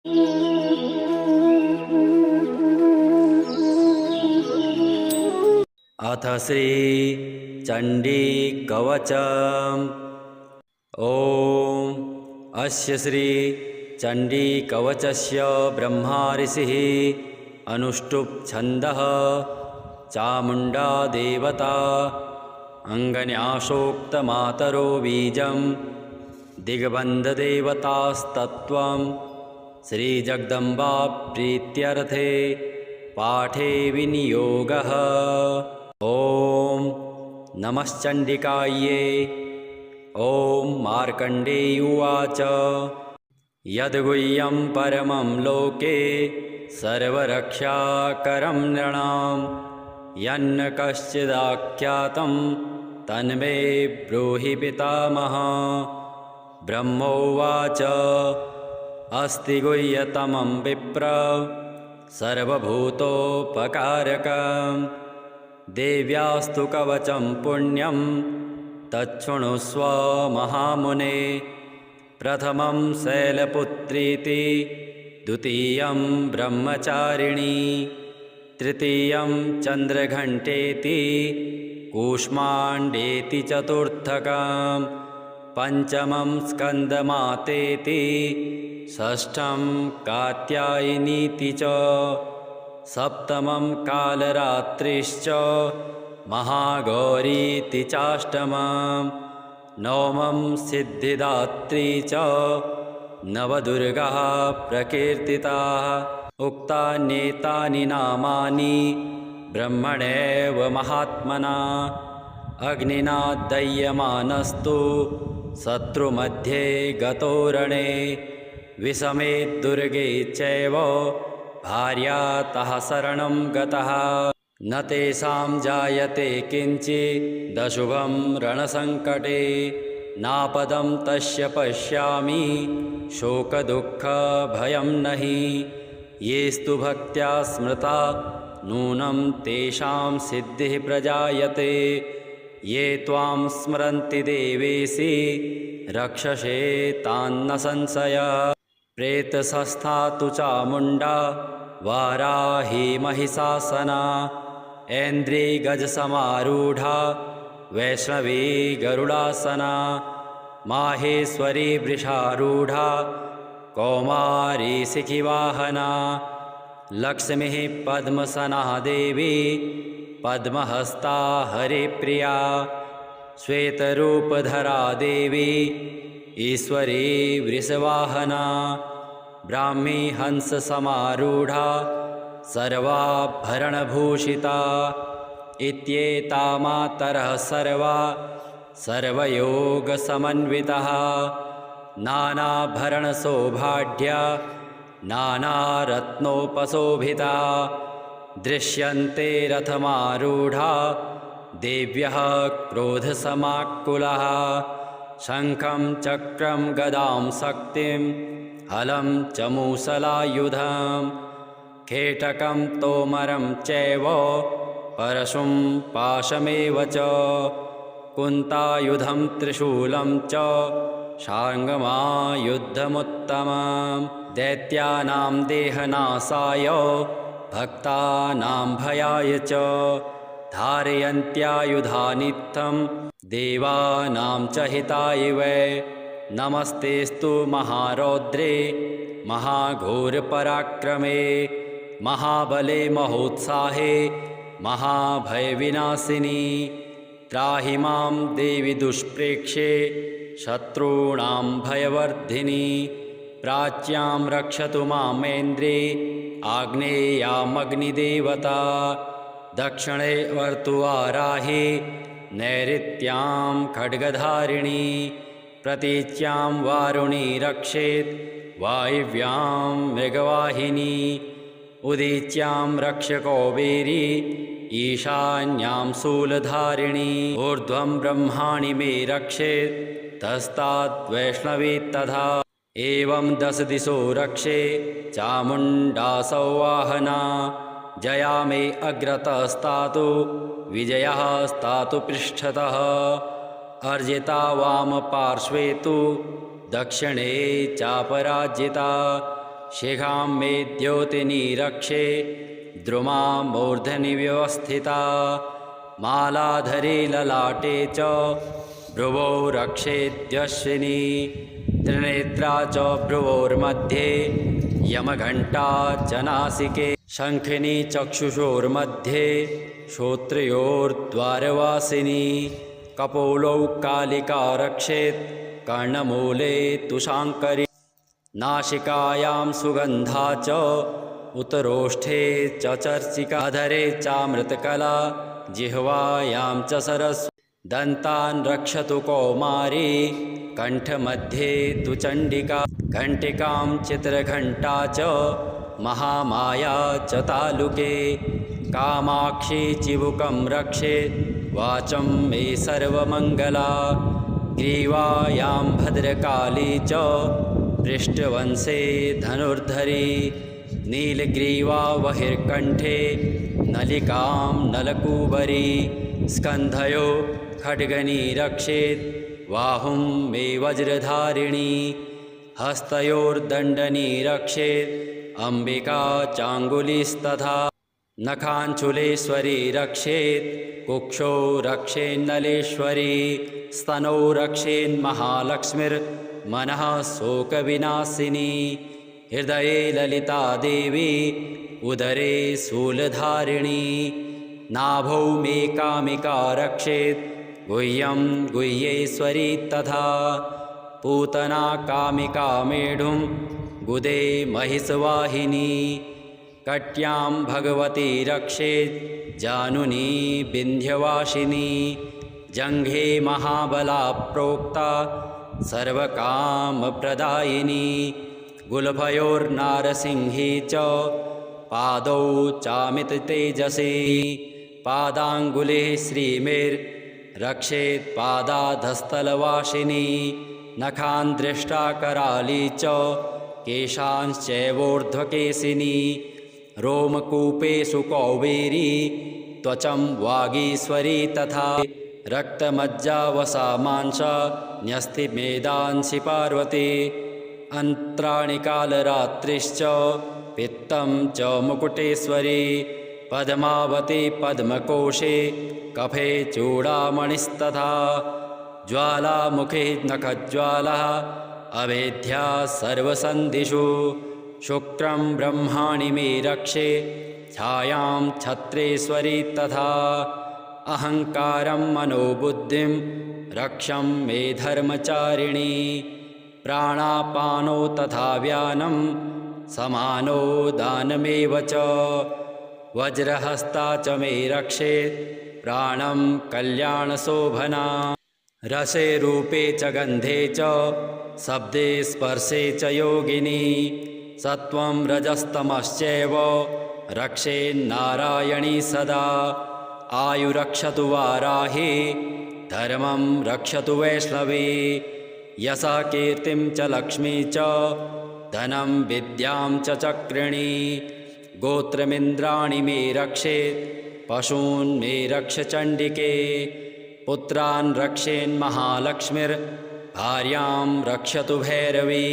अथ श्री चंडी कवचम्। ओम अस्य श्री चंडी कवचस्य ब्रह्मा ऋषिः अनुष्टुप् छन्दः चामुण्डा देवता अंगन्यासोक्तमातरो बीजं दिग्बन्धदेवतास्तत्त्वं श्रीजगदम्बा प्रीत्यर्थे पाठे विनियोगः। ओम नमश्चण्डिकायै। ओम मार्कण्डेयुवाच यद्गुह्यं परमं लोके सर्वरक्षाकरं नृणां यन्न कश्चिदाख्यातं तन्मे ब्रूहि पितामह। ब्रह्मोवाच अस्ति गुह्यतमं विप्र सर्वभूतोपकारकं देव्यास्तु कवचं पुण्यं तच्छृणुस्व महामुने। प्रथमं शैलपुत्रीति द्वितीयं ब्रह्मचारिणी तृतीयं चन्द्रघण्टेति कूष्माण्डेति चतुर्थकं पंचमं स्कन्दमातेति षष्ठं कात्यायनीति च सप्तमं कालरात्रिश्च महागौरीति चाष्टमं नवमं सिद्धिदात्री च नवदुर्गाः प्रकीर्तिताः। उक्तान्येतानि नामानि ब्रह्मणेव महात्मना अग्निना दह्यमानस्तु शत्रुमध्ये गतो रणे विषमे दुर्गे चैव भार्यातः शरणं गतः न तेषां जायते किञ्चिदशुभं रणसङ्कटे नापदं तस्य पश्यामि शोकदुःखभयं नहि। येस्तु भक्त्या स्मृता नूनं तेषां सिद्धिः प्रजायते ये त्वां स्मरन्ति देवेशि रक्षसे तान्न संशयः। प्रेतसंस्था तु चामुण्डा वाराही महिषासना ऐन्द्री गजसमारूढा वैष्णवी गरुडासना माहेश्वरी वृषारूढा कौमारी शिखिवाहना लक्ष्मीः पद्मसना देवी पद्महस्ता हरिप्रिया श्वेतरूपधरा देवी ईश्वरी वृषवाहना ब्राह्मी हंससमारूढा सर्वाभरणभूषिता इत्येता मातरः सर्वा सर्वयोगसमन्वितः नानाभरणशोभाढ्या नानारत्नोपशोभिता दृश्यन्ते रथमारूढा देव्यः क्रोधसमाकुलः शङ्खं चक्रं गदां शक्तिं हलं च मूसलायुधं खेटकं तोमरं चैव परशुं पाशमेव च कुन्तायुधं त्रिशूलं च शार्ङ्गमायुधमुत्तमं दैत्यानां देहनाशाय भक्तानां भयाय च धारयन्त्यायुधानित्थं देवानां च हिताय वै। नमस्तेस्तु महारौद्रे महाघोरपराक्रमे महाबले महोत्साहे महाभयविनाशिनी त्राहि मां देवि दुष्प्रेक्षे शत्रूणां भयवर्धिनी प्राच्यां रक्षतु मामेन्द्रे आग्नेयामग्निदेवता दक्षिणे वर्तुवाराहि नैऋत्यां खड्गधारिणी प्रतीच्यां वारुणी रक्षेत् वायव्यां मृगवाहिनी उदीच्यां रक्षकौबेरी ईशान्यां शूलधारिणी ऊर्ध्वं ब्रह्माणि मे रक्षेत् तस्तात् वैष्णवी तथा एवं दश दिशो रक्षे चामुण्डा सौवाहना जया मे अग्रतस्तातु विजयः स्तातु पृष्ठतः अर्जिता वाम पार्श्वे तु दक्षिणे चापराजिता शिखां मे द्योतिनी रक्षे द्रुमां मूर्धनि व्यवस्थिता मालाधरे ललाटे च भ्रुवौ रक्षेद्यश्विनी त्रिनेत्रा च भ्रुवोर्मध्ये यमघण्टा च नासिके शङ्खिनी चक्षुषोर्मध्ये श्रोत्रयोर्द्वारवासिनी कपोलौ कालिका रक्षेत् कर्णमूले तुषाङ्करी नासिकायां सुगन्धा च उत्तरोष्ठे च चर्चिका अधरे चामृतकला जिह्वायां च सरस्वती दन्तान् रक्षतु कौमारी कण्ठमध्ये तु चण्डिका घण्टिकां चित्रघण्टा च महामाया च तालुके कामाक्षी चिबुकं रक्षेत् वाचं मे सर्वमङ्गला ग्रीवायां भद्रकाली च पृष्ठवंशे धनुर्धरी नीलग्रीवा बहिर्कण्ठे नलिकां नलकूबरी स्कन्धयो खड्गनी रक्षेत् बाहुं मे वज्रधारिणी हस्तयोर्दण्डनी रक्षेत् अम्बिका चाङ्गुलीस्तथा नखाञ्चुलेश्वरी रक्षेत् कुक्षौ रक्षेन्नलेश्वरी स्तनौ रक्षेन्महालक्ष्मीर्मनः शोकविनाशिनी हृदये ललिता देवी उदरे शूलधारिणी नाभौ मे कामिका रक्षेत् गुह्यं गुह्येश्वरी तथा पूतना कामिका मेढुं गुदे महिषवाहिनी कट्यां भगवती रक्षेत् जानुनी विन्ध्यवासिनी जङ्घे महाबला प्रोक्ता सर्वकामप्रदायिनी गुल्फयोर्नारसिंही च पादौ चामिततेजसी पादाङ्गुले श्रीमेर्रक्षेत् पादाधस्थलवासिनी नखान् दृष्टा कराली च केशांश्चैवोर्ध्वकेशिनी रोमकूपेषु कौबेरी त्वचं वागीश्वरी तथा रक्तमज्जावसा मांसा न्यस्तिमेदांसि पार्वती अन्त्राणि कालरात्रिश्च पित्तं च मुकुटेश्वरी पद्मावती पद्मकोशे कफे चूडामणिस्तथा ज्वालामुखे नखज्वाला अवेद्या सर्वसन्धिषु शुक्रं ब्रह्माणि मे रक्षे छायां छत्रेश्वरी तथा अहङ्कारं मनोबुद्धिं रक्षं मे धर्मचारिणी प्राणापानो तथा व्यानं समानो दानमेव च वज्रहस्ता च मे रक्षेत् प्राणं कल्याणशोभना रसे रूपे च गन्धे च शब्दे स्पर्शे च योगिनी सत्वं रजस्तमश्चैव रक्षेन्नारायणी सदा आयुरक्षतु वाराही धर्मं रक्षतु वैष्णवी यशा कीर्तिं च लक्ष्मी च धनं विद्यां च चक्रिणी गोत्रमिन्द्राणि मे रक्षेत् पशून् मे रक्ष चण्डिके पुत्रान् रक्षेन्महालक्ष्मीर्भार्यां रक्षतु भैरवी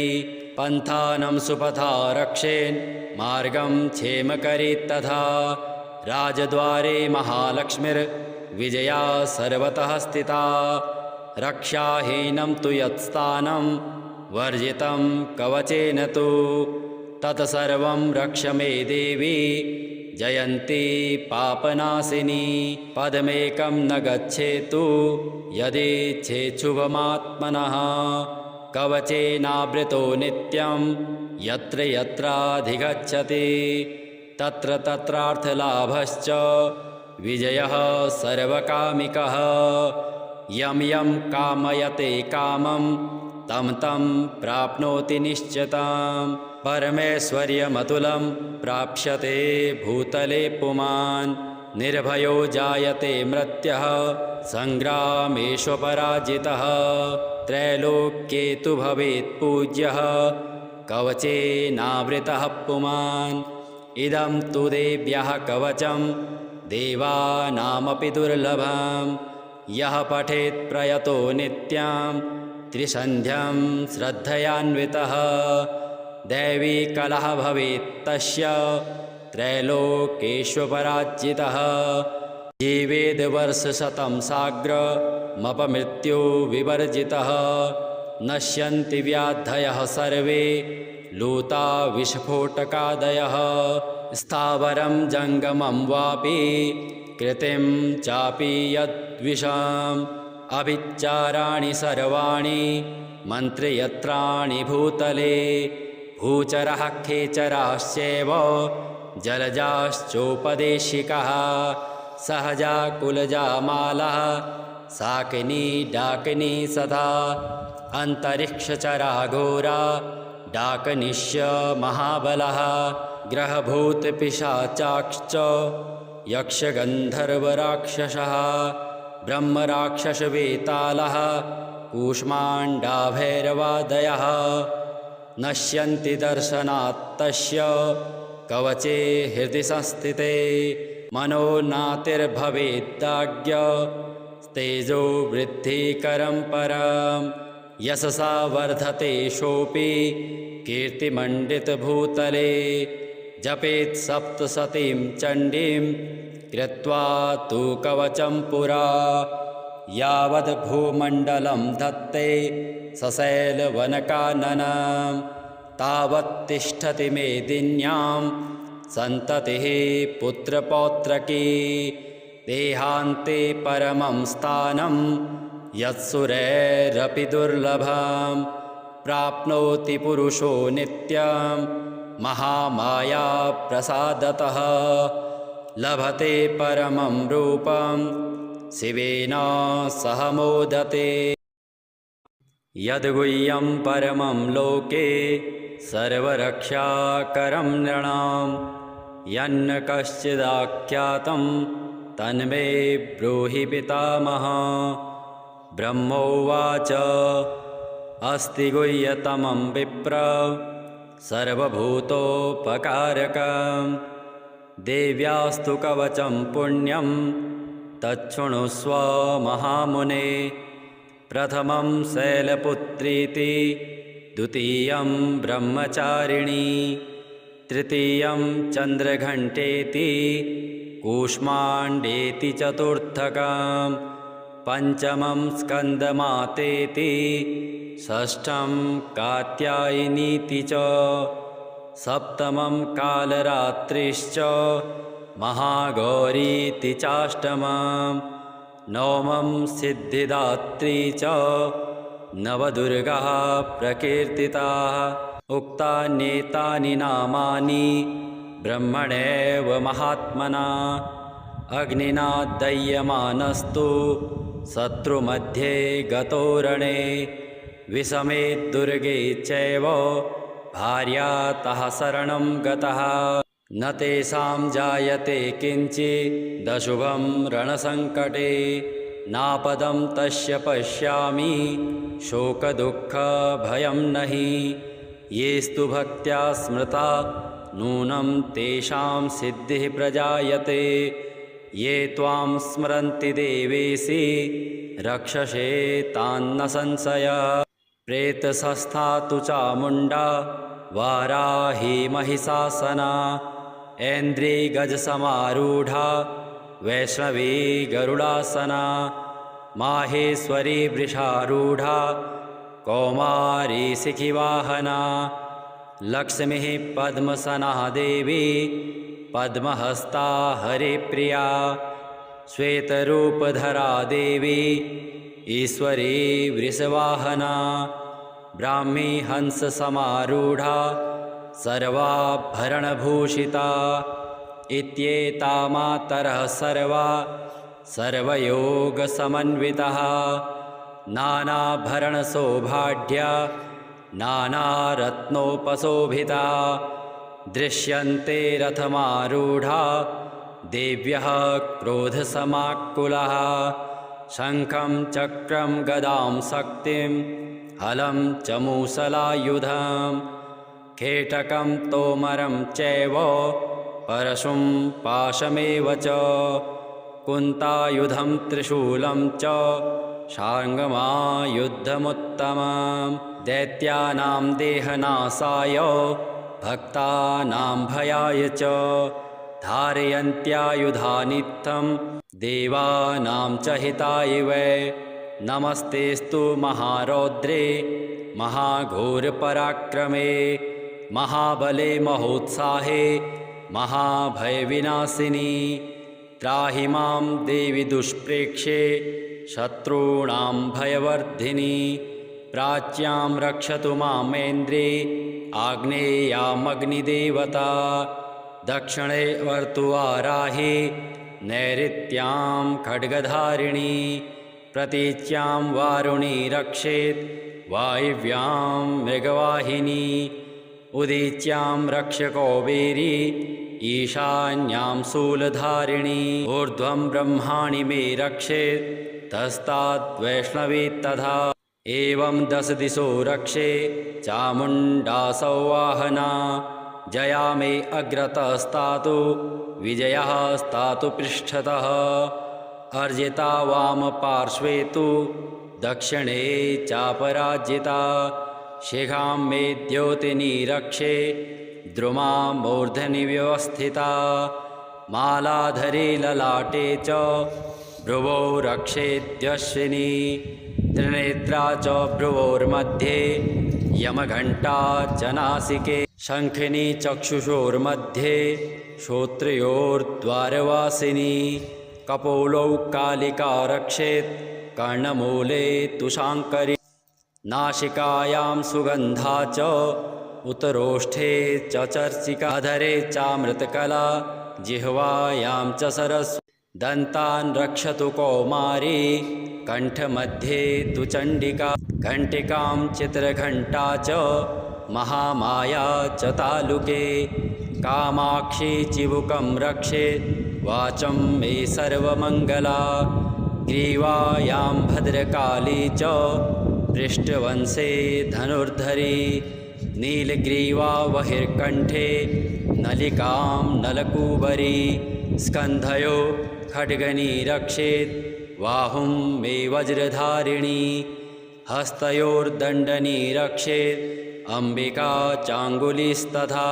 पन्थानं सुपथा रक्षेन् मार्गं क्षेमकरी तथा राजद्वारे महालक्ष्मीर्विजया सर्वतः स्थिता रक्षाहीनं तु यत्स्थानं वर्जितं कवचेन तु तत्सर्वं रक्ष मे देवी जयन्ती पापनाशिनी पदमेकं न गच्छेतु यदेच्छेच्छुभमात्मनः कवचेनावृतो नित्यं यत्र यत्राधिगच्छति तत्र तत्रार्थलाभश्च विजयः सर्वकामिकः यं यं कामयते कामं तं तं प्राप्नोति निश्चितं परमेश्वर्यमतुलं प्राप्स्यते भूतले पुमान् निर्भयो जायते मृत्यः सङ्ग्रामेष्वपराजितः त्रैलोक्ये तु भवेत् पूज्यः कवचेनावृतः पुमान् इदं तु देव्यः कवचं देवानामपि दुर्लभं यः पठेत् प्रयतो नित्यं त्रिसन्ध्यं श्रद्धयान्वितः दैवी कलह भवेत् तस्य त्रैलोकेष्वपराजितः जीवेद् वर्षशतं साग्रमपमृत्यो विवर्जितः नश्यन्ति व्याधयः सर्वे लूता विस्फोटकादयः स्थावरं जङ्गमं वापि कृतिं चापि यद्विषाम् अभिचाराणि सर्वाणि मन्त्रयत्राणि भूतले भूचरः खेचराश्चैव जलजाश्चोपदेशिकः सहजा कुलजा मालः शाकिनी डाकिनी सदा अन्तरिक्षचरा घोरा डाकनिश्य महाबलः ग्रहभूतपिशाचाश्च यक्षगन्धर्वराक्षसः ब्रह्मराक्षसवेतालः कूष्माण्डाभैरवादयः नश्यन्ति दर्शनात् तस्य कवचे हृदि संस्थिते मनो नातिर्भवेद्दाज्ञ तेजो वृद्धिकरं परं यशसा वर्धते सोऽपि कीर्तिमण्डितभूतले जपेत् सप्तशतीं चण्डीं कृत्वा तु कवचं पुरा यावद् भूमण्डलं धत्ते सशैलवनकाननं तावत् तिष्ठति मेदिन्यां सन्ततिः पुत्रपौत्रकी देहान्ते परमं स्थानं यत्सुरैरपि दुर्लभं प्राप्नोति पुरुषो नित्यं महामाया प्रसादतः लभते परमं रूपं शिवेन सह मोदते यद्गुह्यं परमं लोके सर्वरक्षाकरं नृणां यन्न कश्चिदाख्यातं तन्मे ब्रूहि पितामह ब्रह्मोवाच अस्ति गुह्यतमं विप्र सर्वभूतोपकारकं देव्यास्तु कवचं पुण्यं तच्छृणुस्व महामुने प्रथमं शैलपुत्रीति द्वितीयं ब्रह्मचारिणी तृतीयं चन्द्रघण्टेति कूष्माण्डेति चतुर्थकं पञ्चमं स्कन्दमातेति षष्ठं कात्यायनीति च सप्तमं कालरात्रिश्च महागौरीति चाष्टमं नवमं सिद्धिदात्री च नवदुर्गाः प्रकीर्तिताः उक्तान्येतानि नामानि ब्रह्मणैव महात्मना अग्निना दह्यमानस्तु शत्रुमध्ये गतो रणे विषमे दुर्गे चैव भार्यातः शरणं गतः न तेषां जायते किञ्चिदशुभं रणसङ्कटे नापदं तस्य पश्यामि शोकदुःखभयं नहि येस्तु भक्त्या स्मृता नूनं तेषां सिद्धिः प्रजायते ये त्वां स्मरन्ति देवेशि रक्षसे तान्न संशय प्रेतसंस्था तु चामुण्डा वाराही महिषासना ऐन्द्री गजसमारूढा वैष्णवी गरुडासना माहेश्वरी वृषारूढा कौमारी शिखिवाहना लक्ष्मीः पद्मसना देवी पद्महस्ता हरिप्रिया श्वेतरूपधरा देवी ईश्वरी वृषवाहना ब्राह्मी हंससमारूढा सर्वाभरणभूषिता इत्येता मातरः सर्वा सर्वयोगसमन्वितः नानाभरणशोभाढ्या नानारत्नोपशोभिता दृश्यन्ते रथमारूढा देव्यः क्रोधसमाकुलः शङ्खं चक्रं गदां शक्तिं हलं च मूसलायुधं खेटकं तोमरं चैव परशुं पाशमेव च कुन्तायुधं त्रिशूलं च शार्ङ्गमायुधमुत्तमं दैत्यानां देहनाशाय भक्तानां भयाय च धारयन्त्यायुधानित्थं देवानां च हिताय वै। नमस्तेस्तु महारौद्रे महाघोरपराक्रमे महाबले महोत्साहे महाभयविनाशिनी। त्राहि मां देवि दुष्प्रेक्षे शत्रूणां भयवर्धिनी। प्राच्यां रक्षतु मामेन्द्रे आग्नेयामग्निदेवता। दक्षिणे वर्तुवाराहि नैऋत्यां खड्गधारिणी। प्रतीच्यां वारुणी रक्षेत् वायव्यां मृगवाहिनी। उदीच्यां रक्षकौबेरी ईशान्यां शूलधारिणी। ऊर्ध्वं ब्रह्माणि मे रक्षेत् तस्ताद् वैष्णवी तथा। एवं 10 दिशो रक्षे चामुण्डासौ वाहना। जया मे अग्रतस्तातु विजयः स्तातु पृष्ठतः। अर्जिता वामपार्श्वे तु दक्षिणे चापराजिता। शिखां मे द्योतिनी रक्षे द्रुमा मूर्धनि व्यवस्थिता। मालाधरे ललाटे च भ्रुवौ रक्षेद्यश्विनी। त्रिनेत्रा च भ्रुवोर्मध्ये यमघण्टा च नासिके। शङ्खिनी चक्षुषोर्मध्ये श्रोत्रयोर्द्वारवासिनी। कपोलौ कालिका रक्षेत् कर्णमूले तु शाङ्करी। नासिकायां सुगन्धा च उत्तरोष्ठे च चर्चिका। अधरे चामृतकला जिह्वायां च सरस्वती। दन्तान् रक्षतु कौमारी कण्ठमध्ये तु चण्डिका। घण्टिकां चित्रघण्टा च महामाया च तालुके। कामाक्षी चिबुकं रक्षेत् वाचं मे सर्वमङ्गला। ग्रीवायां भद्रकाली च पृष्ठवंशे धनुर्धरी। नीलग्रीवा बहिर्कण्ठे नलिकां नलकूबरी। स्कन्धयो खड्गनी रक्षेत् बाहुं मे वज्रधारिणी। हस्तयोर्दण्डनी रक्षेत् अम्बिका चाङ्गुलीस्तथा।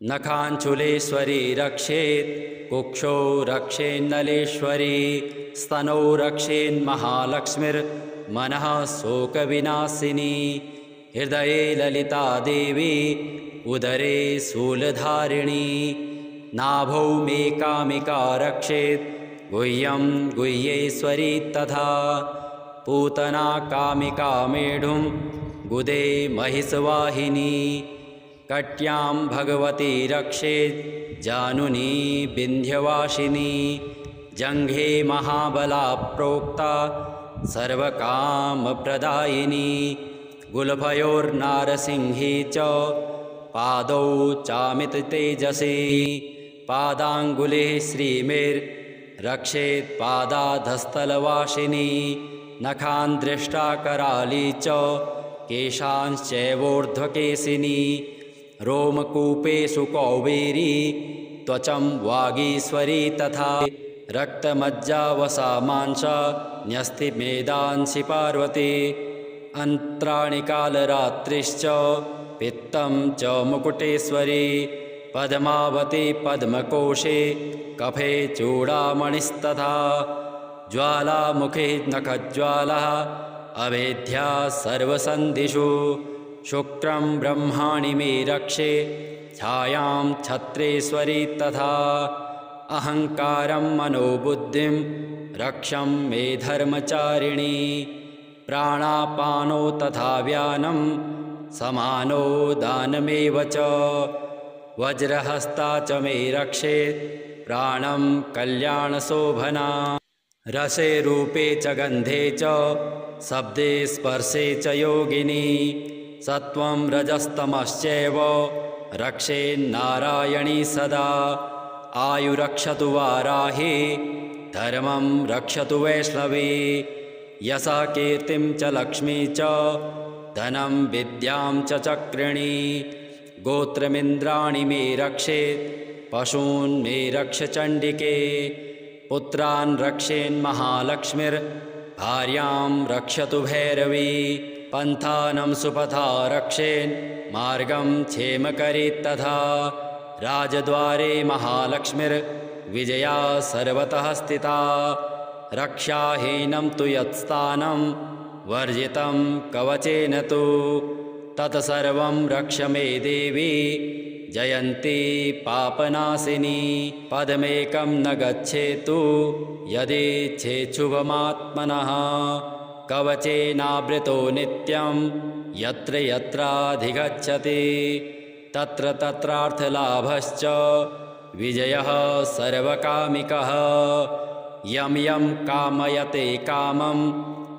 नखाञ्चुलेश्वरी रक्षेत् कुक्षौ रक्षेन्नलेश्वरी। स्तनौ रक्षेन्महालक्ष्मीर्मनः शोकविनाशिनी। हृदये ललिता देवी उदरे शूलधारिणी। नाभौ मे कामिका रक्षेत् गुह्यं गुह्येश्वरी तथा। पूतना कामिका मेढुं गुदे महिषवाहिनी। कट्यां भगवती रक्षेत् जानुनी विन्ध्यवासिनी। जङ्घे महाबला प्रोक्ता सर्वकामप्रदायिनी। गुल्फयोर्नारसिंही च पादौ चामिततेजसी। पादाङ्गुले श्रीमेर्रक्षेत् पादाधस्थलवासिनी। नखान् दृष्टा कराली च केशांश्चैवोर्ध्वकेशिनी। रोमकूपेषु कौबेरी त्वचं वागीश्वरी तथा। रक्तमज्जावसा मांसा न्यस्तिमेदांसि पार्वती। अन्त्राणि कालरात्रिश्च पित्तं च मुकुटेश्वरी। पद्मावती पद्मकोशे कफे चूडामणिस्तथा। ज्वालामुखे नखज्वालः अभेद्या सर्वसन्धिषु। शुक्रं ब्रह्माणि मे रक्षे छायां छत्रेश्वरी तथा। अहङ्कारं मनोबुद्धिं रक्षं मे धर्मचारिणी। प्राणापानो तथा व्यानं समानो दानमेव च। वज्रहस्ता च मे रक्षेत् प्राणं कल्याणशोभना। रसे रूपे च गन्धे च शब्दे स्पर्शे च योगिनी। सत्वं रजस्तमश्चैव रक्षेन्नारायणी सदा। आयुरक्षतु वाराही धर्मं रक्षतु वैष्णवी। यशः कीर्तिं च लक्ष्मी च धनं विद्यां च चक्रिणी। गोत्रमिन्द्राणि मे रक्षेत् पशून् मे रक्ष चण्डिके। पुत्रान् रक्षेन्महालक्ष्मीर्भार्यां रक्षतु भैरवी। पन्थानं सुपथा रक्षेन् मार्गं क्षेमकरीत् तथा राजद्वारे महालक्ष्मीर्विजया सर्वतः स्थिता रक्षाहीनं तु यत्स्थानं वर्जितं कवचेन तु तत्सर्वं रक्ष मे देवी जयन्ती पापनाशिनी पदमेकं न गच्छेतु यदीच्छेच्छुभमात्मनः कवचेनावृतो नित्यं यत्र यत्राधिगच्छति तत्र तत्रार्थलाभश्च विजयः सर्वकामिकः यं यं कामयते कामं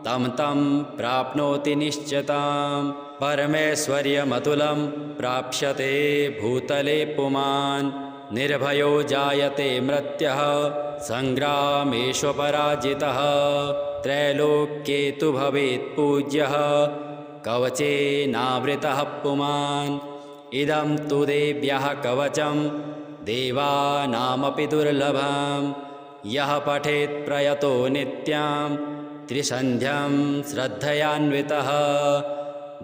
तं तं प्राप्नोति निश्चितं परमेश्वर्यमतुलं प्राप्स्यते भूतले पुमान् निर्भयो जायते मृत्यः सङ्ग्रामेष्वपराजितः त्रैलोक्ये तु भवेत् पूज्यः कवचेनावृतः पुमान् इदं तु देव्यः कवचं देवानामपि दुर्लभं यः पठेत् प्रयतो नित्यं त्रिसन्ध्यं श्रद्धयान्वितः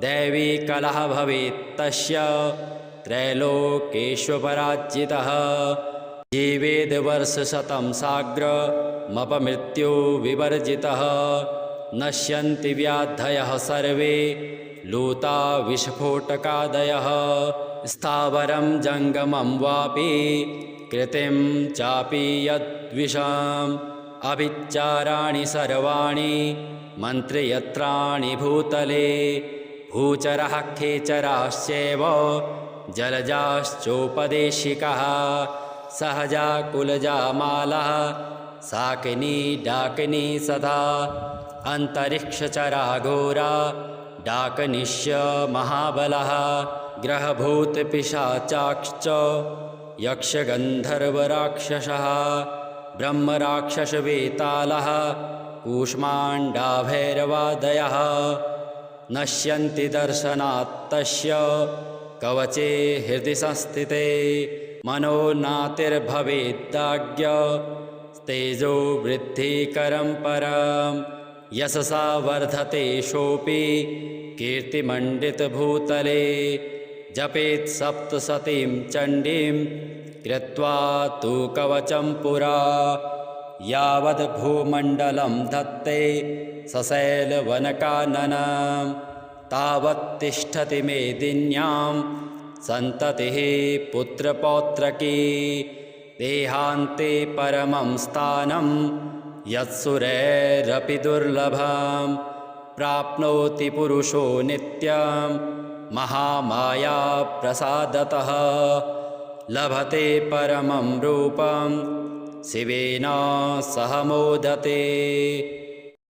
दैवी कलह भवेत् तस्य त्रैलोकेष्वपराजितः जीवेद् वर्षशतं साग्रमपमृत्यो विवर्जितः नश्यन्ति व्याधयः सर्वे लूता विस्फोटकादयः स्थावरं जङ्गमं वापि कृतिं चापि यद्विषम् अभिचाराणि सर्वाणि मन्त्रयत्राणि भूतले भूचरः खेचराश्चैव जलजाश्चोपदेशिकः सहजा कुलजा मालः साकिनी डाकिनी सदा अन्तरिक्षचरा घोरा डाकनिश्य महाबलः ग्रहभूतपिशाचाश्च यक्षगन्धर्वराक्षसः ब्रह्मराक्षसवेतालः कूष्माण्डाभैरवादयः नश्यन्ति दर्शनात् तस्य कवचे हृदि संस्थिते मनो नातिर्भवेद्दाज्ञ तेजो वृद्धिकरं परं यशसा वर्धते सोऽपि कीर्तिमण्डितभूतले जपेत् सप्तशतीं चण्डीं कृत्वा तु कवचं पुरा यावद् भूमण्डलं धत्ते सशैलवनकाननं तावत् तिष्ठति मेदिन्यां सन्ततिः पुत्रपौत्रकी देहान्ते परमं स्थानं यत्सुरैरपि दुर्लभं प्राप्नोति पुरुषो नित्यं महामाया प्रसादतः लभते परमं रूपं शिवेन सह मोदते।